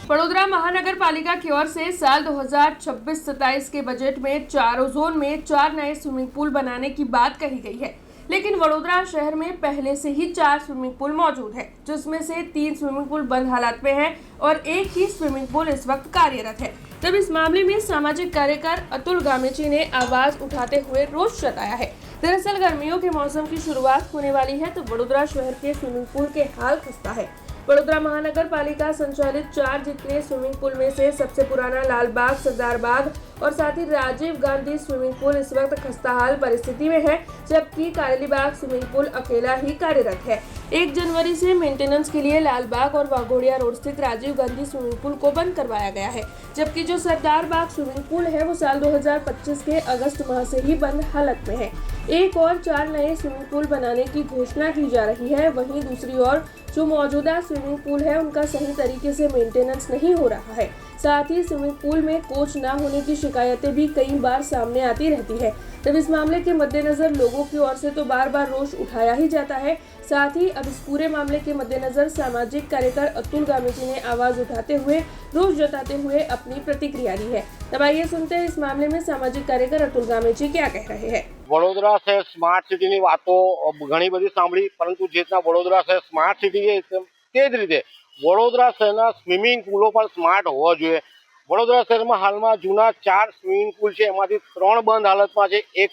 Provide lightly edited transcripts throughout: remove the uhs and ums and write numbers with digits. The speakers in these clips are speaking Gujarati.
वडोदरा महानगर पालिका की ओर से साल 2026-27 के बजट में चारों जोन में 4 नए स्विमिंग पूल बनाने की बात कही गई है, लेकिन वडोदरा शहर में पहले से ही 4 स्विमिंग पूल मौजूद है, जिसमें से 3 स्विमिंग पूल बंद हालत में हैं और एक ही स्विमिंग पूल इस वक्त कार्यरत है। तब इस मामले में सामाजिक कार्यकर अतुल गामेची ने आवाज उठाते हुए रोष जताया है। दरअसल गर्मियों के मौसम की शुरुआत होने वाली है, तो वडोदरा शहर के स्विमिंग पूल के हाल खस्ता है। वडोदरा महानगर पालिका संचालित 4 जितने स्विमिंग पूल में से सबसे पुराना लालबाग, सरदार बाग और साथ ही राजीव गांधी स्विमिंग पूल इस वक्त खस्ताहाल परिस्थिति में है, जबकि कारेलीबाग स्विमिंग पूल अकेला ही कार्यरत है। 1 जनवरी से मेंटेनेंस के लिए लालबाग और वाघोड़िया रोड स्थित राजीव गांधी स्विमिंग पूल को बंद करवाया गया है, जबकि जो सरदार बाग स्विमिंग पूल है वो साल 2025 के अगस्त माह से ही बंद हालत में है। एक और 4 नए स्विमिंग पूल बनाने की घोषणा की जा रही है। वहीं दूसरी ओर जो मौजूदा स्विमिंग पूल है उनका सही तरीके से मेंटेनेंस नहीं हो रहा है। साथ ही स्विमिंग पूल में कोच न होने की शिकायतें भी कई बार सामने आती रहती है। तब इस मामले के मद्देनजर लोगों की ओर से तो बार बार रोष उठाया ही जाता है। साथ ही अब इस पूरे मामले के मद्देनजर सामाजिक कार्यकर अतुल गामेची ने आवाज उठाते हुए रोष जताते हुए अपनी प्रतिक्रिया दी है। तब आइए सुनते हैं इस मामले में सामाजिक कार्यकर अतुल गामेची क्या कह रहे हैं। वडोदरा से स्मार्ट सिटी ની વાતો ઘણી બધી સાંભળી, પરંતુ જે રીતના વડોદરા શહેર સ્માર્ટ સિટી છે તે જ રીતે વડોદરા શહેરના સ્વિમિંગ પૂલો પણ સ્માર્ટ હોવા જોઈએ। વડોદરા શહેરમાં હાલમાં જૂના 4 સ્વિમિંગ પૂલ છે, એમાંથી 3 બંધ હાલતમાં છે, એક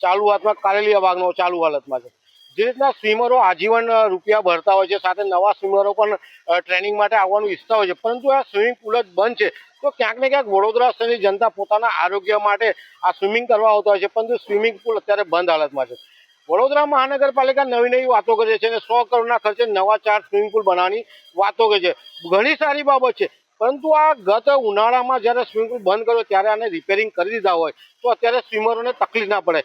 ચાલુ હાલતમાં કારેલિયા બાગનો ચાલુ હાલતમાં છે। જે રીતના સ્વિમરો આજીવન રૂપિયા ભરતા હોય છે, સાથે નવા સ્વિમરો પણ ટ્રેનિંગ માટે આવવાનું ઈચ્છતા હોય છે, પરંતુ આ સ્વિમિંગ પૂલ જ બંધ છે। તો ક્યાંક ને ક્યાંક વડોદરા શહેરની જનતા પોતાના આરોગ્ય માટે આ સ્વિમિંગ કરવા આવતા હોય છે, પરંતુ સ્વિમિંગ પૂલ અત્યારે બંધ હાલતમાં છે। વડોદરા મહાનગરપાલિકા નવી નવી વાતો કરે છે અને 100 કરોડના ખર્ચે નવા 4 સ્વિમિંગ પૂલ બનાવવાની વાતો કરે છે। ઘણી સારી બાબત છે, પરંતુ આ ગત ઉનાળામાં જ્યારે સ્વિમિંગ પૂલ બંધ કર્યો ત્યારે આને રિપેરિંગ કરી દીધા હોય તો અત્યારે સ્વિમરોને તકલીફ ના પડે।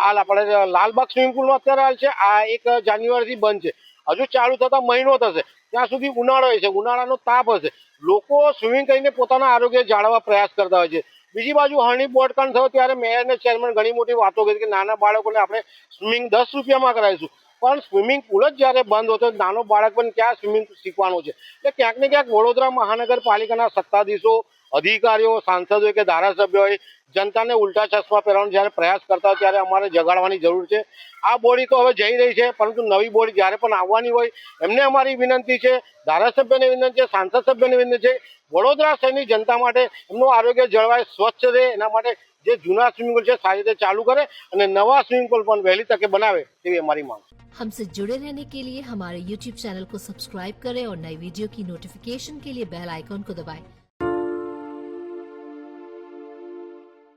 હાલ આપણે લાલબાગ સ્વિમિંગ પૂલનો અત્યારે હાલ છે, આ 1 જાન્યુઆરીથી બંધ છે, હજુ ચાલુ થતા મહિનો થશે, ત્યાં સુધી ઉનાળો હશે, ઉનાળાનો તાપ હશે, લોકો સ્વિમિંગ કરીને પોતાના આરોગ્ય જાળવવા પ્રયાસ કરતા હોય છે। બીજી બાજુ હરણી બોટકાંડ થયો ત્યારે મેયર અને ચેરમેન ઘણી મોટી વાતો કરી કે નાના બાળકોને આપણે સ્વિમિંગ 10 રૂપિયામાં કરાવીશું, પણ સ્વિમિંગ પૂલ જ જ્યારે બંધ હોતો નાનો બાળક પણ ક્યાં સ્વિમિંગ શીખવાનો છે। એટલે ક્યાંક ને ક્યાંક વડોદરા મહાનગરપાલિકાના સત્તાધીશો, અધિકારીઓ, સાંસદો કે ધારાસભ્યોએ જનતાને ઉલટા ચશ્મા પહેરવાનો જ્યારે પ્રયાસ કરતા હોય ત્યારે અમારે જગાડવાની જરૂર છે। આ બોડી તો હવે જઈ રહી છે, પરંતુ નવી બોડી જ્યારે પણ આવવાની હોય એમને અમારી વિનંતી છે, ધારાસભ્યને વિનંતી છે, સાંસદ સભ્યને વિનંતી છે, વડોદરા શહેરની જનતા માટે એમનું આરોગ્ય જળવાય, સ્વચ્છ રહે, એના માટે જે જૂના સ્વિમિંગ પૂલ છે સારી રીતે ચાલુ કરે અને નવા સ્વિમિંગ પૂલ પણ વહેલી તકે બનાવે તેવી અમારી માંગ। हमसे जुड़े रहने के लिए हमारे YouTube चैनल को सब्सक्राइब करें और नई वीडियो की नोटिफिकेशन के लिए बेल आइकॉन को दबाएं।